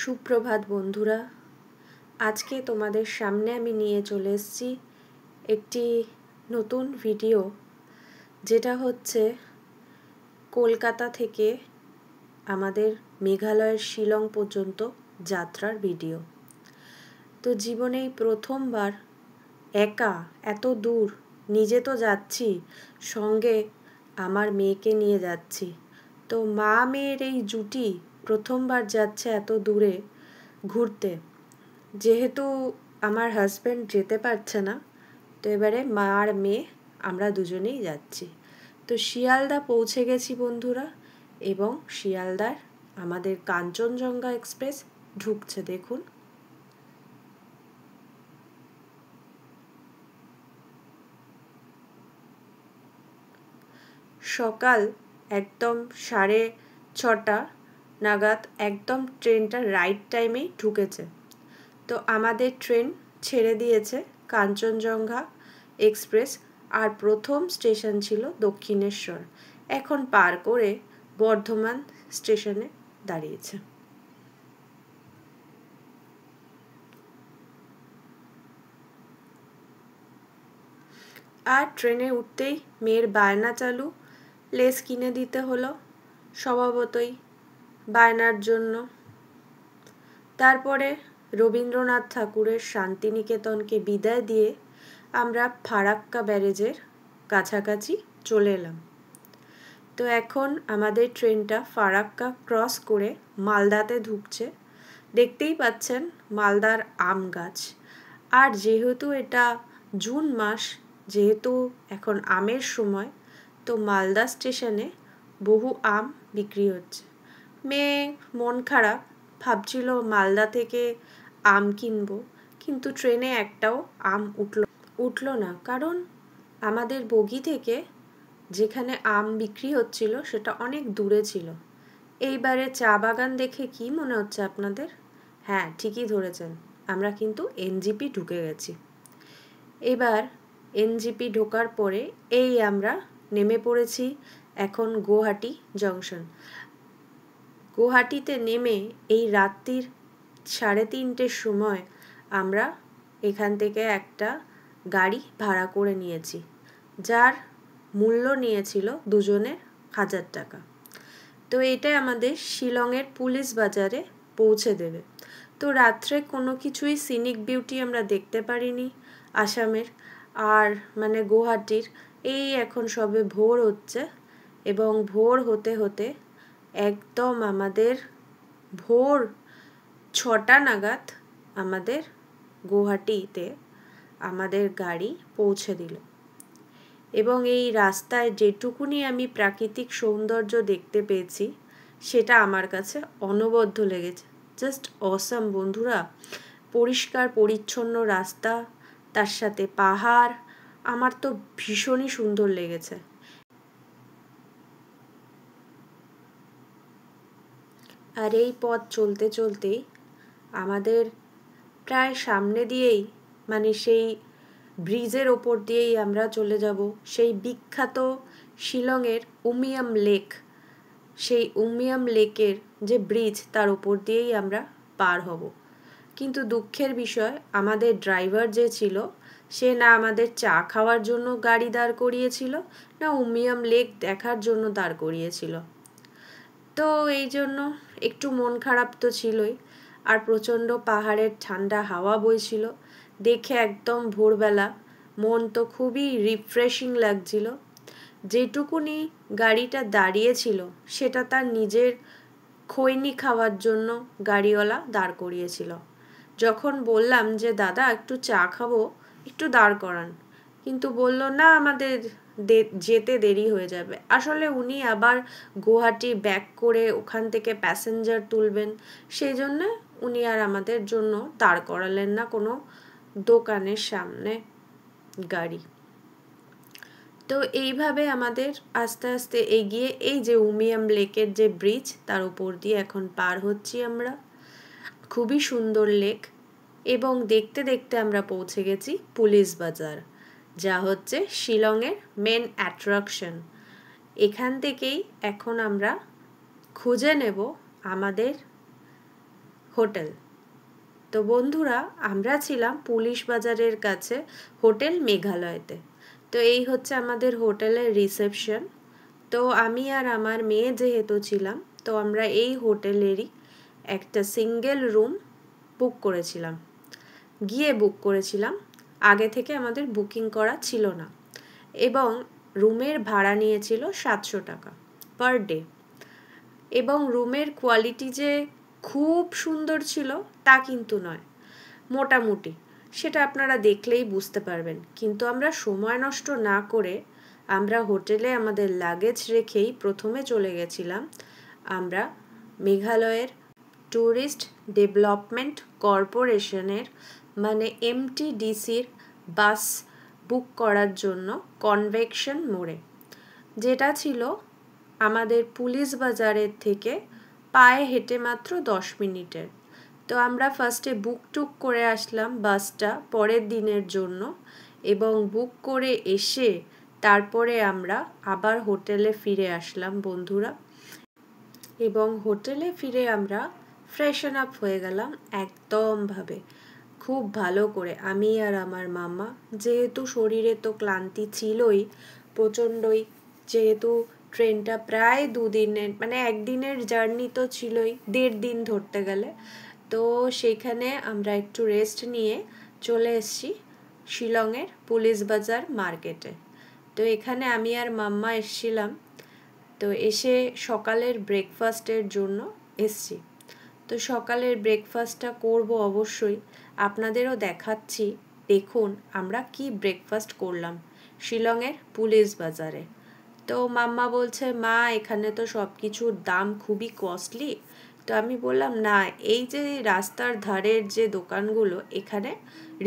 সুপ্রভাত বন্ধুরা, আজকে তোমাদের সামনে আমি নিয়ে চলে এসেছি একটি নতুন ভিডিও, যেটা হচ্ছে কলকাতা থেকে আমাদের মেঘালয়ের শিলং পর্যন্ত যাত্রার ভিডিও। তো জীবনেই প্রথমবার একা এত দূর, নিজে তো যাচ্ছি, সঙ্গে আমার মেয়েকে নিয়ে যাচ্ছি। তো মা মেয়ের এই জুটি প্রথমবার যাচ্ছে এত দূরে ঘুরতে। যেহেতু আমার হাজব্যান্ড যেতে পারছে না, তো এবারে মা আর মেয়ে আমরা দুজনেই যাচ্ছি। তো শিয়ালদা পৌঁছে গেছি বন্ধুরা, এবং শিয়ালদার আমাদের কাঞ্চনজঙ্ঘা এক্সপ্রেস ঢুকছে। দেখুন, সকাল একদম 6:30 নাগাদ একদম ট্রেনটা রাইট টাইমেই ঢুকেছে। তো আমাদের ট্রেন ছেড়ে দিয়েছে কাঞ্চনজঙ্ঘা এক্সপ্রেস, আর প্রথম স্টেশন ছিল দক্ষিণেশ্বর। এখন পার করে বর্ধমান স্টেশনে দাঁড়িয়েছে। আর ট্রেনে উঠতেই মেয়ের বায়না চালু, লেস কিনে দিতে হলো স্বভাবতই বায়নার জন্য। তারপরে রবীন্দ্রনাথ ঠাকুরের শান্তিনিকেতনকে বিদায় দিয়ে আমরা ফারাক্কা ব্যারেজের কাছাকাছি চলে এলাম। তো এখন আমাদের ট্রেনটা ফারাক্কা ক্রস করে মালদাতে ঢুকছে। দেখতেই পাচ্ছেন মালদার আম গাছ। আর যেহেতু এটা জুন মাস, যেহেতু এখন আমের সময়, তো মালদা স্টেশনে বহু আম বিক্রি হচ্ছে। মেয়ে মন খারাপ, ভাবছিল মালদা থেকে আম কিনবো, কিন্তু ট্রেনে একটাও আম উঠল না, কারণ আমাদের বগি থেকে যেখানে আম বিক্রি হচ্ছিল সেটা অনেক দূরে ছিল। এইবারে চা বাগান দেখে কি মনে হচ্ছে আপনাদের? হ্যাঁ, ঠিকই ধরেছেন, আমরা কিন্তু এনজিপি ঢুকে গেছি। এবার এনজিপি ঢোকার পরে এই আমরা নেমে পড়েছি এখন গুয়াহাটি জংশন। গুয়াহাটিতে নেমে এই রাত্রির 3:30 সময় আমরা এখান থেকে একটা গাড়ি ভাড়া করে নিয়েছি, যার মূল্য নিয়েছিল দুজনের 1000 টাকা। তো এটা আমাদের শিলংয়ের পুলিশ বাজারে পৌঁছে দেবে। তো রাত্রে কোনো কিছুই সিনিক বিউটি আমরা দেখতে পারিনি আসামের, আর মানে গুয়াহাটির। এই এখন সবে ভোর হচ্ছে, এবং ভোর হতে হতে একদম আমাদের ভোর 6টা নাগাদ আমাদের গুয়াহাটিতে আমাদের গাড়ি পৌঁছে দিল। এবং এই রাস্তায় যেটুকুনি আমি প্রাকৃতিক সৌন্দর্য দেখতে পেয়েছি, সেটা আমার কাছে অনবদ্য লেগেছে। জাস্ট অসাম বন্ধুরা। পরিষ্কার পরিচ্ছন্ন রাস্তা, তার সাথে পাহাড়, আমার তো ভীষণই সুন্দর লেগেছে। আর এই পথ চলতে চলতেই আমাদের প্রায় সামনে দিয়েই, মানে সেই ব্রিজের ওপর দিয়েই আমরা চলে যাব সেই বিখ্যাত শিলংয়ের উমিয়াম লেক। সেই উমিয়াম লেকের যে ব্রিজ, তার ওপর দিয়েই আমরা পার হব। কিন্তু দুঃখের বিষয়, আমাদের ড্রাইভার যে ছিল, সে না আমাদের চা খাওয়ার জন্য গাড়ি দাঁড় করিয়েছিল, না উমিয়াম লেক দেখার জন্য দাঁড় করিয়েছিল। তো এই জন্য একটু মন খারাপ তো ছিলই, আর প্রচণ্ড পাহাড়ের ঠান্ডা হাওয়া বইছিল। দেখে একদম ভোরবেলা মন তো খুবই রিফ্রেশিং লাগছিল। যেটুকুনি গাড়িটা দাঁড়িয়েছিল সেটা তার নিজের খৈনি খাওয়ার জন্য গাড়িওয়ালা দাঁড় করিয়েছিল। যখন বললাম যে দাদা একটু চা খাবো, একটু দাঁড় করান, কিন্তু বলল না, আমাদের যেতে দেরি হয়ে যাবে। আসলে উনি আবার গুয়াহাটি ব্যাক করে ওখান থেকে প্যাসেঞ্জার তুলবেন, সেই জন্য উনি আর আমাদের জন্য দাঁড় করালেন না কোনো দোকানের সামনে গাড়ি। তো এইভাবে আমাদের আস্তে আস্তে এগিয়ে এই যে উমিয়াম লেকের যে ব্রিজ, তার উপর দিয়ে এখন পার হচ্ছি আমরা। খুবই সুন্দর লেক, এবং দেখতে দেখতে আমরা পৌঁছে গেছি পুলিশ বাজার, যা হচ্ছে শিলংয়ের মেন অ্যাট্রাকশন। এখান থেকেই এখন আমরা খুঁজে নেব আমাদের হোটেল। তো বন্ধুরা, আমরা ছিলাম পুলিশ বাজারের কাছে হোটেল মেঘালয়তে। তো এই হচ্ছে আমাদের হোটেলের রিসেপশন। তো আমি আর আমার মেয়ে যেহেতু ছিলাম, তো আমরা এই হোটেলেরই একটা সিঙ্গেল রুম বুক করেছিলাম, আগে থেকে আমাদের বুকিং করা ছিল না। এবং রুমের ভাড়া নিয়েছিল 700 টাকা পার ডে। এবং রুমের কোয়ালিটি যে খুব সুন্দর ছিল তা কিন্তু নয়, মোটামুটি, সেটা আপনারা দেখলেই বুঝতে পারবেন। কিন্তু আমরা সময় নষ্ট না করে আমরা হোটেলে আমাদের লাগেজ রেখেই প্রথমে চলে গেছিলাম আমরা মেঘালয়ের ট্যুরিস্ট ডেভেলপমেন্ট কর্পোরেশনের মানে এমটিডিসির বাস বুক করার জন্য কনভেকশন মোড়ে, যেটা ছিল আমাদের পুলিশ বাজারের থেকে পায়ে হেঁটে মাত্র 10 মিনিটের। তো আমরা ফার্স্টে বুক করে আসলাম বাসটা পরের দিনের জন্য, এবং বুক করে এসে তারপরে আমরা আবার হোটেলে ফিরে আসলাম বন্ধুরা। এবং হোটেলে ফিরে আমরা ফ্রেশন আপ হয়ে গেলাম একদমভাবে, খুব ভালো করে। আমি আর আমার মামা, যেহেতু শরীরে তো ক্লান্তি ছিলই প্রচণ্ডই, যেহেতু ট্রেনটা প্রায় 2 দিনের মানে একদিনের জার্নি তো ছিলই, 1.5 দিন ধরতে গেলে। তো সেইখানে আমরা একটু রেস্ট নিয়ে চলে এসেছি শিলংয়ের পুলিশ বাজার মার্কেটে। তো এখানে আমি আর মাম্মা এসছিলাম। তো এসে সকালের ব্রেকফাস্টের জন্য এসছি। তো সকালের ব্রেকফাস্টটা করব অবশ্যই, আপনাদেরও দেখাচ্ছি। দেখুন আমরা কি ব্রেকফাস্ট করলাম শিলংয়ের পুলিশ বাজারে। তো মাম্মা বলছে, মা এখানে তো সব কিছুর দাম খুবই কস্টলি। তো আমি বললাম, না, এই যে রাস্তার ধারের যে দোকানগুলো এখানে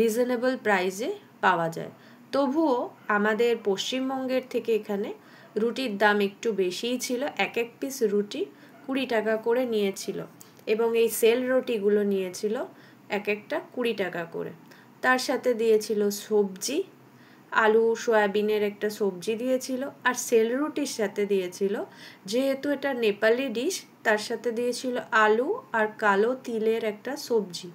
রিজনেবল প্রাইসে পাওয়া যায়। তবুও আমাদের পশ্চিমবঙ্গের থেকে এখানে রুটির দাম একটু বেশিই ছিল। এক পিস রুটি 20 টাকা করে নিয়েছিল, এবং এই সেল রুটিগুলো নিয়েছিল এক একটা 20 টাকা করে। তার সাথে দিয়েছিল সবজি, আলু সয়াবিনের একটা সবজি দিয়েছিল, আর সেল রুটির সাথে দিয়েছিল, যেহেতু এটা নেপালি ডিশ, তার সাথে দিয়েছিল আলু আর কালো তিলের একটা সবজি,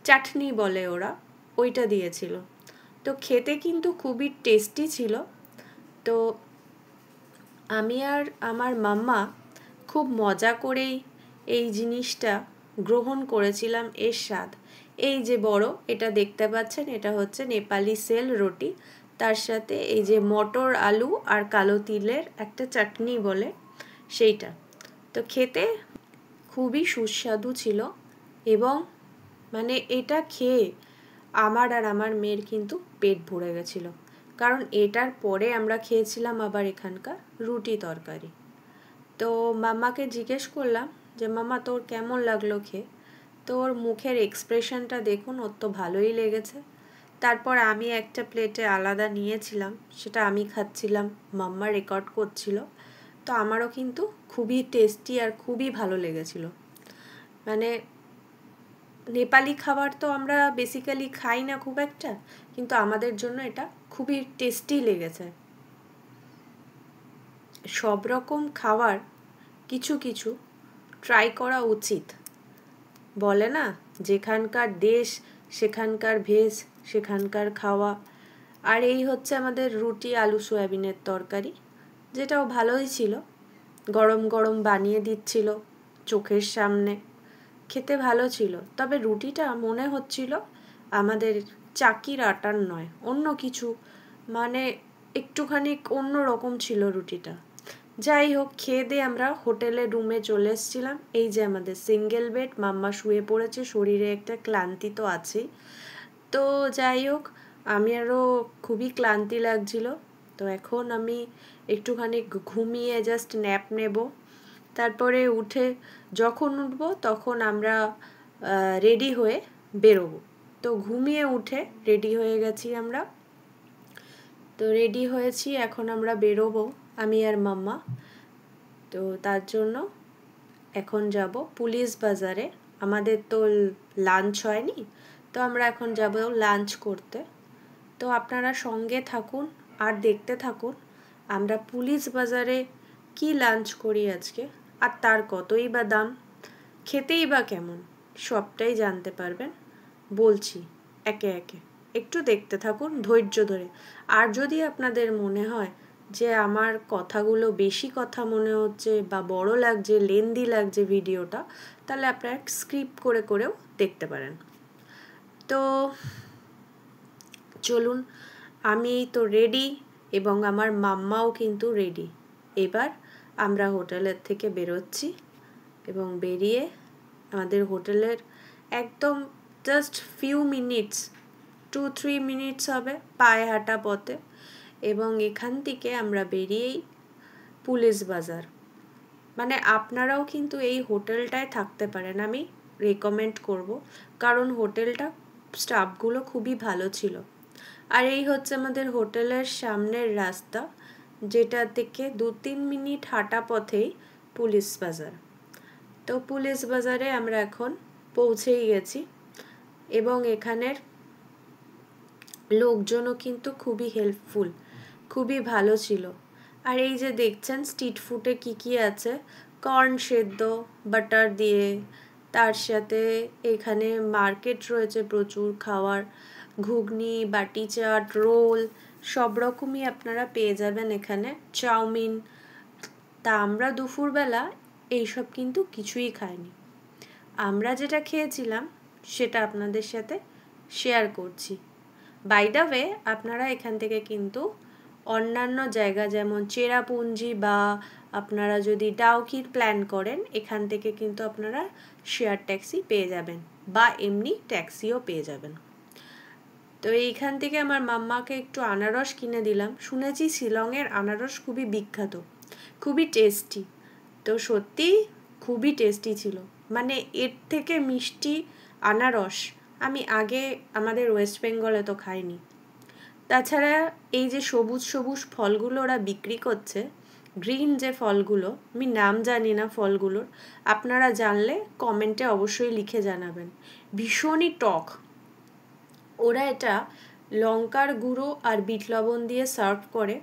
চাটনি বলে ওরা, ওইটা দিয়েছিল। তো খেতে কিন্তু খুবই টেস্টি ছিল। তো আমি আর আমার মাম্মা খুব মজা করেই এই জিনিসটা গ্রহণ করেছিলাম, এর স্বাদ। এই যে বড় এটা দেখতে পাচ্ছেন, এটা হচ্ছে নেপালি সেল রুটি, তার সাথে এই যে মটর আলু আর কালো তিলের একটা চাটনি বলে সেইটা। তো খেতে খুবই সুস্বাদু ছিল, এবং মানে এটা খেয়ে আমার আর আমার মেয়ের কিন্তু পেট ভরে গেছিলো। কারণ এটার পরে আমরা খেয়েছিলাম আবার এখানকার রুটি তরকারি। তো মাম্মাকে জিজ্ঞেস করলাম যে, মাম্মা তোর কেমন লাগলো খেয়ে? তো ওর মুখের এক্সপ্রেশনটা দেখুন, ওর তো ভালোই লেগেছে। তারপর আমি একটা প্লেটে আলাদা নিয়েছিলাম, সেটা আমি খাচ্ছিলাম, মাম্মা রেকর্ড করছিল। তো আমারও কিন্তু খুবই টেস্টি আর খুবই ভালো লেগেছিল। মানে নেপালি খাবার তো আমরা বেসিক্যালি খাই না খুব একটা, কিন্তু আমাদের জন্য এটা খুবই টেস্টি লেগেছে। সব রকম খাবার কিছু কিছু ট্রাই করা উচিত। বলে না, যেখানকার দেশ সেখানকার ভেষ, সেখানকার খাওয়া। আর এই হচ্ছে আমাদের রুটি আলু সয়াবিনের তরকারি, যেটাও ভালোই ছিল, গরম গরম বানিয়ে দিচ্ছিল চোখের সামনে, খেতে ভালো ছিল। তবে রুটিটা মনে হচ্ছিল আমাদের চাকির আটার নয়, অন্য কিছু, মানে একটুখানি অন্য রকম ছিল রুটিটা। যাই হোক, খেয়ে দিয়ে আমরা হোটেলের রুমে চলে এসেছিলাম। এই যে আমাদের সিঙ্গেল বেড, মাম্মা শুয়ে পড়েছে, শরীরে একটা ক্লান্তি তো আছেই। তো যাই হোক, আমি আরও খুবই ক্লান্তি লাগছিল। তো এখন আমি একটুখানি ঘুমিয়ে জাস্ট ন্যাপ নেব। তারপরে উঠে যখন উঠব তখন আমরা রেডি হয়ে বেরোবো। তো ঘুমিয়ে উঠে রেডি হয়ে গেছি আমরা। তো রেডি হয়েছি, এখন আমরা বেরোবো আমি আর মাম্মা। তো তার জন্য এখন যাব পুলিশ বাজারে। আমাদের তো লাঞ্চ হয়নি, তো আমরা এখন যাব লাঞ্চ করতে। তো আপনারা সঙ্গে থাকুন আর দেখতে থাকুন আমরা পুলিশ বাজারে কি লাঞ্চ করি আজকে, আর তার কতই বা দাম, খেতেই বা কেমন। সবটাই জানতে পারবেন। বলছি একে একে, একটু দেখতে থাকুন ধৈর্য ধরে। আর যদি আপনাদের মনে হয় যে আমার কথাগুলো বেশি কথা মনে হচ্ছে বা বড় লাগছে, লেন্দি লাগছে ভিডিওটা, তাহলে আপনারা স্ক্রিপ্ট করে করেও দেখতে পারেন। তো চলুন, আমি তো রেডি এবং আমার মাম্মাও কিন্তু রেডি। এবার আমরা হোটেলের থেকে বেরোচ্ছি এবং বেরিয়ে আমাদের হোটেলের একদম জাস্ট ফিউ মিনিটস, 2-3 মিনিটস হবে পায়ে হাঁটা পথে, এবং এখান থেকে আমরা বেরিয়েই পুলিশ বাজার। মানে আপনারাও কিন্তু এই হোটেলটায় থাকতে পারেন, আমি রেকমেন্ড করব, কারণ হোটেলটা স্টাফগুলো খুবই ভালো ছিল। আর এই হচ্ছে আমাদের হোটেলের সামনের রাস্তা, যেটা থেকে 2-3 মিনিট হাঁটা পথেই পুলিশ বাজার। তো পুলিশ বাজারে আমরা এখন পৌঁছেই গেছি এবং এখানের লোকজনও কিন্তু খুবই হেল্পফুল, খুবই ভালো ছিল। আর এই যে দেখছেন স্ট্রিট ফুডে কি কি আছে, কর্ন সেদ্ধ বাটার দিয়ে, তার সাথে এখানে মার্কেট রয়েছে প্রচুর খাওয়ার, ঘুগনি, বাটি চাট, রোল, সব রকমই আপনারা পেয়ে যাবেন এখানে, চাউমিন। তা আমরা দুপুরবেলা এইসব কিন্তু কিছুই খাইনি। আমরা যেটা খেয়েছিলাম সেটা আপনাদের সাথে শেয়ার করছি। বাই দ্য ওয়ে, আপনারা এখান থেকে কিন্তু অন্যান্য জায়গা যেমন চেরাপুঞ্জি বা আপনারা যদি ডাউকির প্ল্যান করেন, এখান থেকে কিন্তু আপনারা শেয়ার ট্যাক্সি পেয়ে যাবেন বা এমনি ট্যাক্সিও পেয়ে যাবেন। তো এইখান থেকে আমার মাম্মাকে একটু আনারস কিনে দিলাম। শুনেছি শিলংয়ের আনারস খুবই বিখ্যাত, খুবই টেস্টি। তো সত্যি খুবই টেস্টি ছিল, মানে এর থেকে মিষ্টি আনারস আমি আগে আমাদের ওয়েস্ট বেঙ্গলে তো খাইনি। তাছাড়া এই যে সবুজ সবুজ ফলগুলো ওরা বিক্রি করছে, গ্রিন যে ফলগুলো, আমি নাম জানি না ফলগুলোর, আপনারা জানলে কমেন্টে অবশ্যই লিখে জানাবেন। ভীষণই টক। ওরা এটা লঙ্কার গুঁড়ো আর বিট লবণ দিয়ে সার্ভ করে।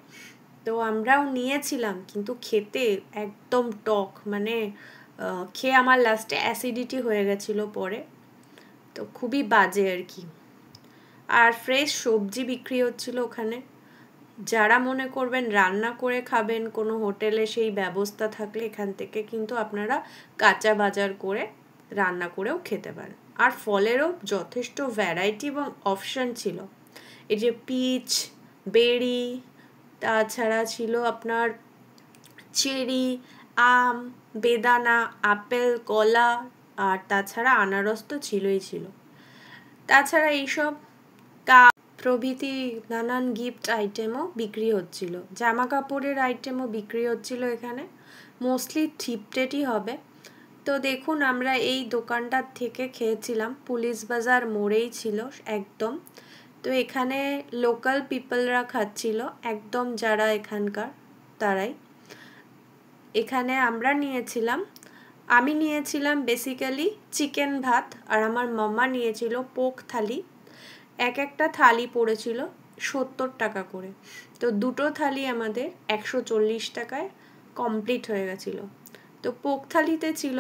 তো আমরাও নিয়েছিলাম, কিন্তু খেতে একদম টক, মানে খেয়ে আমার লাস্টে অ্যাসিডিটি হয়ে গেছিলো পরে, তো খুবই বাজে আর কি। আর ফ্রেশ সবজি বিক্রি হচ্ছিল ওখানে। যারা মনে করবেন রান্না করে খাবেন কোনো হোটেলে, সেই ব্যবস্থা থাকলে এখান থেকে কিন্তু আপনারা কাঁচা বাজার করে রান্না করেও খেতে পারেন। আর ফলেরও যথেষ্ট ভ্যারাইটি এবং অপশান ছিল। এই যে পিচ, বেরি, তাছাড়া ছিল আপনার চেরি, আম, বেদানা, আপেল, কলা, আর তাছাড়া আনারস তো ছিলই ছিল। তাছাড়া এইসব প্রভৃতি নানান গিফট আইটেমও বিক্রি হচ্ছিল, জামা কাপড়ের আইটেমও বিক্রি হচ্ছিল এখানে, মোস্টলি থ্রিফটেডই হবে। তো দেখুন, আমরা এই দোকানটার থেকে খেয়েছিলাম, পুলিশ বাজার মোড়েই ছিল একদম। তো এখানে লোকাল পিপলরা খাচ্ছিল, একদম যারা এখানকার তারাই। এখানে আমরা নিয়েছিলাম, আমি নিয়েছিলাম বেসিক্যালি চিকেন ভাত, আর আমার মাম্মা নিয়েছিল পোক থালি। এক একটা থালি পড়েছিল 70 টাকা করে। তো দুটো থালি আমাদের 140 টাকায় কমপ্লিট হয়ে গেছিল। তো পোক থালিতে ছিল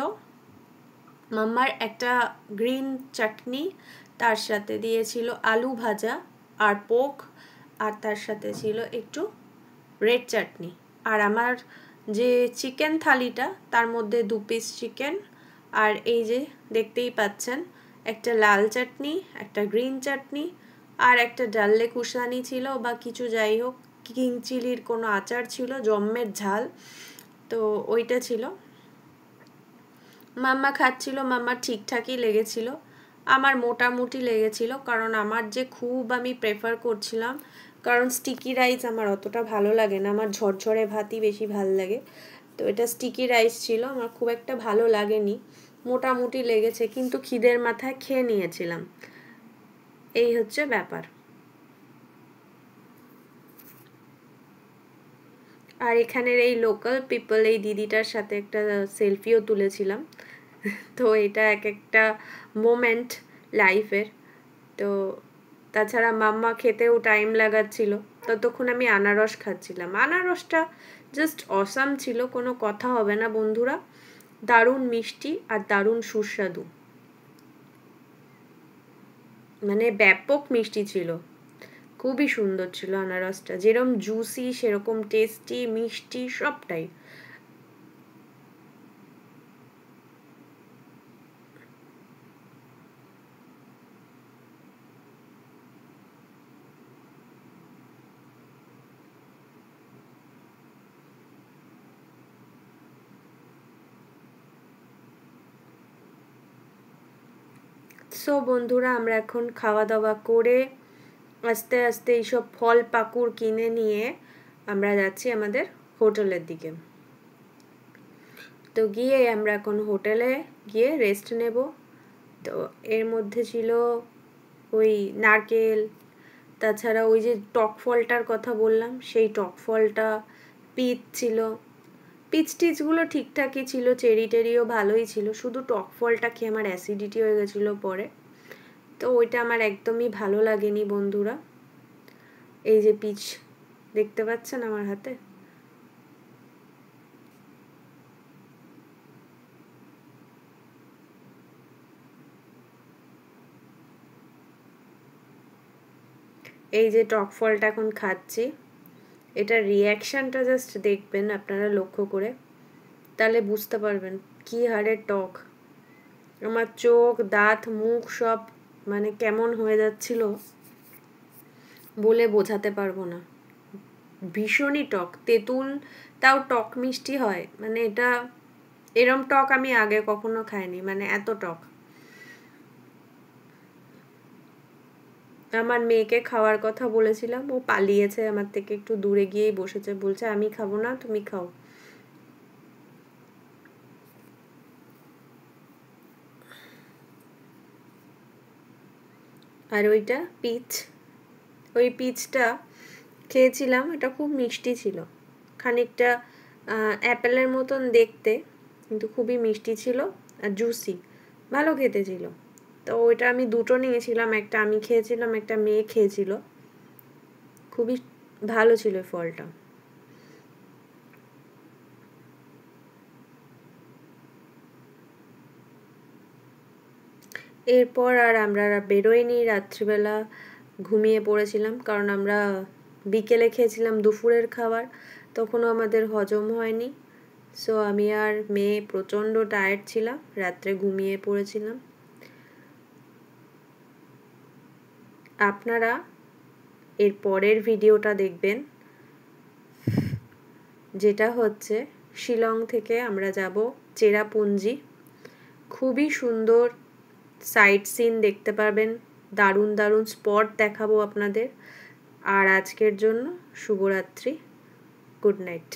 মাম্মার একটা গ্রিন চাটনি, তার সাথে দিয়েছিল আলু ভাজা আর পোক, আর তার সাথে ছিল একটু রেড চাটনি। আর আমার যে চিকেন থালিটা, তার মধ্যে 2 পিস চিকেন, আর এই যে দেখতেই পাচ্ছেন একটা লাল চাটনি, একটা গ্রিন চাটনি, আর একটা ডাল্লে কুশানি ছিল বা কিছু, যাই হোক, কিং চিলির কোনো আচার ছিল, জম্মের ঝাল, তো ওইটা ছিল। মাম্মা খাচ্ছিল, মাম্মার ঠিকঠাকই লেগেছিল, আমার মোটামুটি লেগেছিল, কারণ আমার যে খুব আমি প্রেফার করছিলাম, কারণ স্টিকি রাইস আমার অতটা ভালো লাগে না, আমার ঝরঝরে ভাতই বেশি ভালো লাগে। তো এটা স্টিকি রাইস ছিল, আমার খুব একটা ভালো লাগেনি, মোটামুটি লেগেছে, কিন্তু খিদের মাথায় খেয়ে নিয়েছিলাম। এই হচ্ছে ব্যাপার। আর এখানের এই লোকাল পিপল, এই দিদিটার সাথে একটা সেলফিও তুলেছিলাম। তো এটা এক একটা মোমেন্ট লাইফের। তো তাছাড়া মাম্মা খেতেও টাইম লাগাচ্ছিল, ততক্ষণ আমি আনারস খাচ্ছিলাম। আনারসটা জাস্ট অসাম ছিল, কোনো কথা হবে না বন্ধুরা, দারুণ মিষ্টি আর দারুণ সুস্বাদু। মানে ব্যাপক মিষ্টি ছিল, খুবই সুন্দর ছিল আনারসটা, যেরকম জুসি সেরকম টেস্টি, মিষ্টি সবটাই। সো বন্ধুরা, আমরা এখন খাওয়া দাওয়া করে আস্তে আস্তে এইসব ফল পাকুড় কিনে নিয়ে আমরা যাচ্ছি আমাদের হোটেলের দিকে। তো গিয়ে আমরা এখন হোটেলে গিয়ে রেস্ট নেব। তো এর মধ্যে ছিল ওই নারকেল, তাছাড়া ওই যে টক ফলটার কথা বললাম সেই টক ফলটা, পিচ ছিল, পিচ টিচগুলো ঠিকঠাকই ছিল, চেরি টেরিও ভালোই ছিল, শুধু টক ফলটা খেয়ে আমার অ্যাসিডিটি হয়ে গেছিলো পরে, তো ওইটা আমার একদমই ভালো লাগেনি বন্ধুরা। এই যে পিচ দেখতে পাচ্ছেন আমার হাতে, এই যে টক ফলটা এখন খাচ্ছি, এটার রিয়াকশানটা জাস্ট দেখবেন আপনারা লক্ষ্য করে, তাহলে বুঝতে পারবেন কি হারে টক। আমার চোখ, দাঁত, মুখ সব মানে কেমন হয়ে যাচ্ছিল বলে বোঝাতে পারবো না। ভীষণই টক, তেঁতুল তাও টক মিষ্টি হয়, মানে এটা এরম টক আমি আগে কখনো খাইনি, মানে এত টক। আমার মেয়েকে খাওয়ার কথা বলেছিলাম, ও পালিয়েছে আমার থেকে, একটু দূরে গিয়েই বসেছে, বলছে আমি খাবো না, তুমি খাও। আর ওইটা পিচ, ওই পিচটা খেয়েছিলাম, এটা খুব মিষ্টি ছিল, খানিকটা অ্যাপেলের মতন দেখতে, কিন্তু খুবই মিষ্টি ছিল আর জুসি, ভালো খেতে ছিল। তো ওইটা আমি দুটো নিয়েছিলাম, একটা আমি খেয়েছিলাম, একটা মেয়ে খেয়েছিল, খুবই ভালো ছিল ফলটা। এরপর আর আমরা বেরোইনি, রাত্রিবেলা ঘুমিয়ে পড়েছিলাম, কারণ আমরা বিকেলে খেয়েছিলাম দুপুরের খাবার, তখনও আমাদের হজম হয়নি। সো আমি আর মেয়ে প্রচণ্ড টায়ার্ড ছিলাম, রাত্রে ঘুমিয়ে পড়েছিলাম। আপনারা এর পরের ভিডিওটা দেখবেন, যেটা হচ্ছে শিলং থেকে আমরা যাব চেরাপুঞ্জি। খুবই সুন্দর সাইট সিন দেখতে পারবেন, দারুণ দারুণ স্পট দেখাবো আপনাদের। আর আজকের জন্য শুভরাত্রি, গুড নাইট।